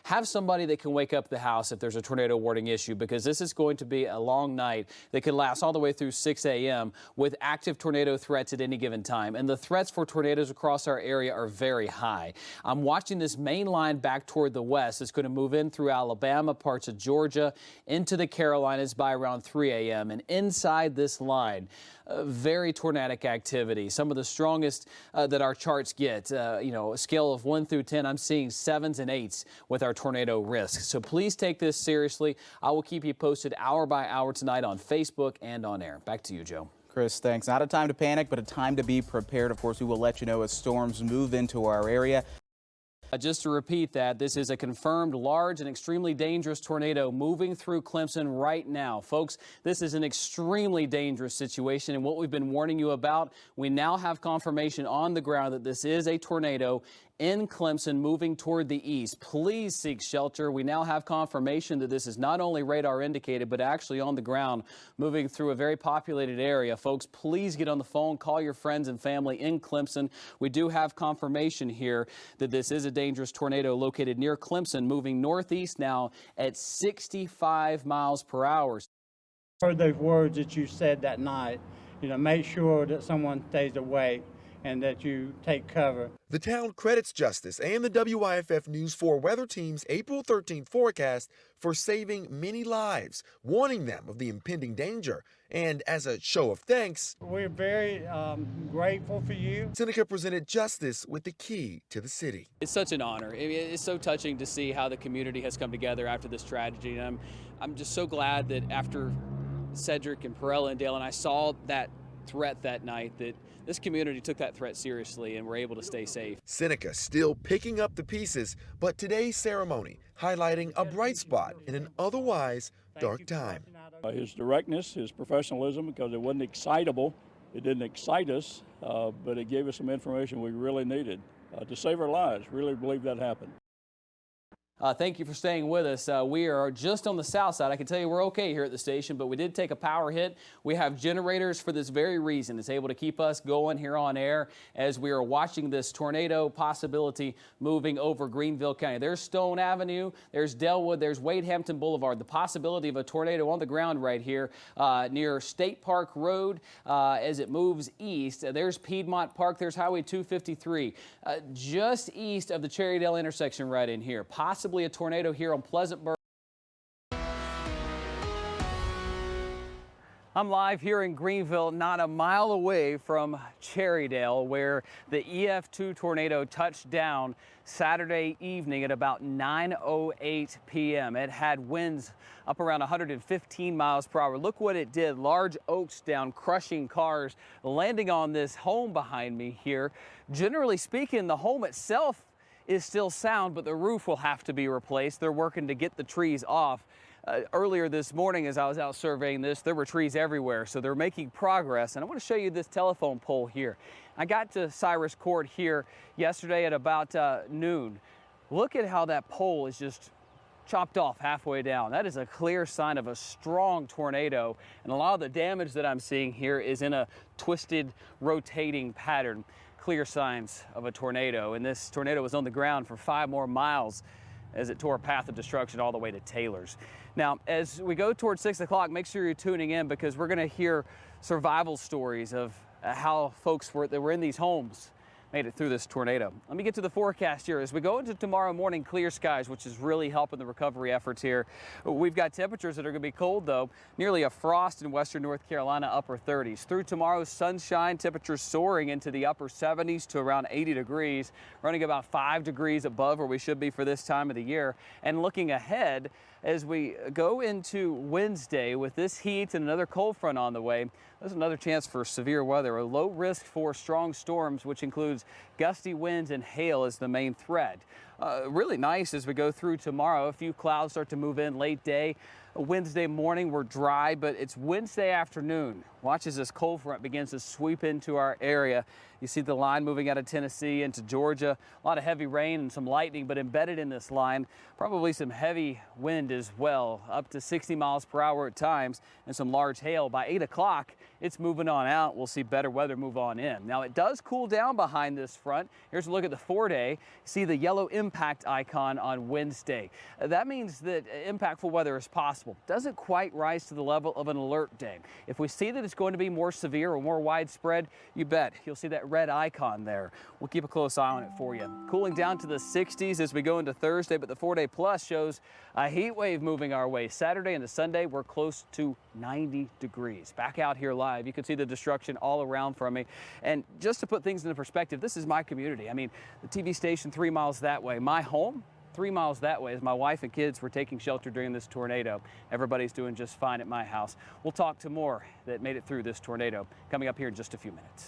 have somebody that can wake up the house if there's a tornado warning issue, because this is going to be a long night that could last all the way through 6 a.m. with active tornado threats at any given time. And the threats for tornadoes across our area are very high. I'm watching this main line back toward the west. It's going to move in through Alabama, parts of Georgia, into the Carolinas by around 3 a.m. And inside this line, very tornadic activity. Some of the strongest that our charts get, you know, a scale of 1 through 10, I'm seeing 7s and 8s with our tornado risk. So please take this seriously. I will keep you posted hour by hour tonight on Facebook and on air. Back to you, Joe. Chris, thanks. Not a time to panic, but a time to be prepared. Of course, we will let you know as storms move into our area. Just to repeat that, this is a confirmed large and extremely dangerous tornado moving through Clemson right now. Folks, this is an extremely dangerous situation, and what we've been warning you about, we now have confirmation on the ground that this is a tornado in Clemson moving toward the east. Please seek shelter. We now have confirmation that this is not only radar indicated, but actually on the ground moving through a very populated area. Folks, please get on the phone, call your friends and family in Clemson. We do have confirmation here that this is a dangerous tornado located near Clemson, moving northeast now at 65 miles per hour. Heard those words that you said that night. You know, make sure that someone stays awake and that you take cover. The town credits Justus and the WYFF News 4 weather team's April 13th forecast for saving many lives, warning them of the impending danger. And as a show of thanks, we're very grateful for you. Seneca presented Justus with the key to the city. It's such an honor. It's so touching to see how the community has come together after this tragedy. And I'm just so glad that after Cedric and Perella and Dale and I saw that threat that night, that this community took that threat seriously and were able to stay safe. Seneca still picking up the pieces, but today's ceremony highlighting a bright spot in an otherwise dark time. His directness, his professionalism, because it wasn't excitable. It didn't excite us, but it gave us some information we really needed to save our lives. Really believe that happened. Thank you for staying with us. We are just on the south side. I can tell you we're okay here at the station, but we did take a power hit. We have generators for this very reason. It's able to keep us going here on air as we are watching this tornado possibility moving over Greenville County. There's Stone Avenue, there's Delwood, there's Wade Hampton Boulevard. The possibility of a tornado on the ground right here near State Park Road as it moves east. There's Piedmont Park, there's Highway 253. Just east of the Cherrydale intersection right in here. Possibly a tornado here on Pleasantburg. I'm live here in Greenville, not a mile away from Cherrydale, where the EF2 tornado touched down Saturday evening at about 9:08 p.m. It had winds up around 115 miles per hour. Look what it did. Large oaks down, crushing cars, landing on this home behind me here. Generally speaking, the home itself is still sound, but the roof will have to be replaced. They're working to get the trees off. Earlier this morning, as I was out surveying this, there were trees everywhere, so they're making progress. And I want to show you this telephone pole here. I got to Cyrus Court here yesterday at about noon. Look at how that pole is just chopped off halfway down. That is a clear sign of a strong tornado, and a lot of the damage that I'm seeing here is in a twisted, rotating pattern. Clear signs of a tornado, and this tornado was on the ground for 5 more miles as it tore a path of destruction all the way to Taylor's. Now, as we go towards 6 o'clock, make sure you're tuning in, because we're going to hear survival stories of how folks that were in these homes made it through this tornado. Let me get to the forecast here. As we go into tomorrow morning, clear skies, which is really helping the recovery efforts here. We've got temperatures that are going to be cold, though. Nearly a frost in western North Carolina, upper 30s. Through tomorrow, sunshine, temperatures soaring into the upper 70s to around 80 degrees, running about 5 degrees above where we should be for this time of the year. And looking ahead, as we go into Wednesday with this heat and another cold front on the way, there's another chance for severe weather. A low risk for strong storms, which includes gusty winds and hail as the main threat. Really nice as we go through tomorrow. A few clouds start to move in late day. Wednesday morning, we're dry, but it's Wednesday afternoon. Watch as this cold front begins to sweep into our area. You see the line moving out of Tennessee into Georgia. A lot of heavy rain and some lightning, but embedded in this line, probably some heavy wind as well, up to 60 miles per hour at times, and some large hail. By 8 o'clock, it's moving on out. We'll see better weather move on in. Now, it does cool down behind this front. Here's a look at the 4-day. See the yellow impact icon on Wednesday. That means that impactful weather is possible. Doesn't quite rise to the level of an alert day. If we see that it's going to be more severe or more widespread, you bet you'll see that red icon there. We'll keep a close eye on it for you. Cooling down to the 60s as we go into Thursday, but the 4-day plus shows a heat wave moving our way. Saturday into Sunday, we're close to 90 degrees. Back out here live, you can see the destruction all around from me. And just to put things into perspective, this is my community. I mean, the TV station 3 miles that way. My home, 3 miles that way, as my wife and kids were taking shelter during this tornado. Everybody's doing just fine at my house. We'll talk to more that made it through this tornado coming up here in just a few minutes.